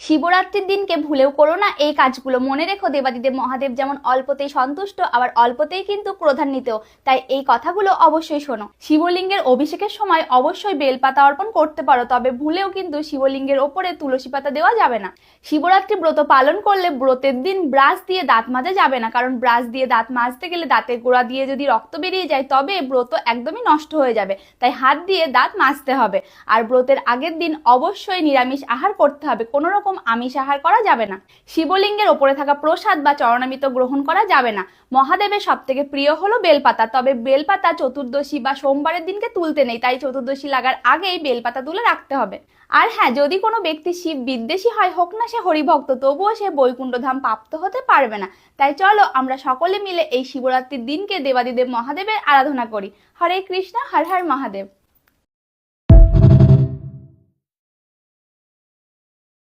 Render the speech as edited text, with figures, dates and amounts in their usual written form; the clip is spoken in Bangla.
শিবরাত্রির দিনকে ভুলেও করো না এই কাজগুলো। মনে রেখো দেবাদিদেব মহাদেব যেমন অল্পতেই সন্তুষ্ট, আবার অল্পতেই কিন্তু ক্রোধান্বিতও। তাই এই কথাগুলো অবশ্যই শোনো। শিবলিঙ্গের অভিষেকের সময় অবশ্যই বেলপাতা অর্পণ করতে পারো, তবে ভুলেও কিন্তু শিবলিঙ্গের ওপরে তুলসী পাতা দেওয়া যাবে না। শিবরাত্রি ব্রত পালন করলে ব্রতের দিন ব্রাশ দিয়ে দাঁত মাজা যাবে না, কারণ ব্রাশ দিয়ে দাঁত মাজতে গেলে দাঁতের গোড়া দিয়ে যদি রক্ত বেরিয়ে যায় তবে ব্রত একদমই নষ্ট হয়ে যাবে। তাই হাত দিয়ে দাঁত মাজতে হবে। আর ব্রতের আগের দিন অবশ্যই নিরামিষ আহার করতে হবে, কোনো রকম আমিষ আহার করা যাবে না। শিবলিঙ্গের ওপরে থাকা প্রসাদ বা চরণামৃত গ্রহণ করা যাবে না। মহাদেবের সব থেকে প্রিয় হলো বেলপাতা, তবে বেলপাতা চতুর্দশী বা সোমবারের দিনকে তুলতে নেই, তাই চতুর্দশী লাগার আগেই বেলপাতা তুলে রাখতে হবে। আর হ্যাঁ, যদি কোনো ব্যক্তি শিব বিদ্বেষী হয়, হোক না সে হরিভক্ত, তবুও সে বৈকুণ্ঠধাম প্রাপ্ত হতে পারবে না। তাই চলো আমরা সকলে মিলে এই শিবরাত্রির দিনকে দেবাদিদেব মহাদেবের আরাধনা করি। হরে কৃষ্ণ, হর হর মহাদেব।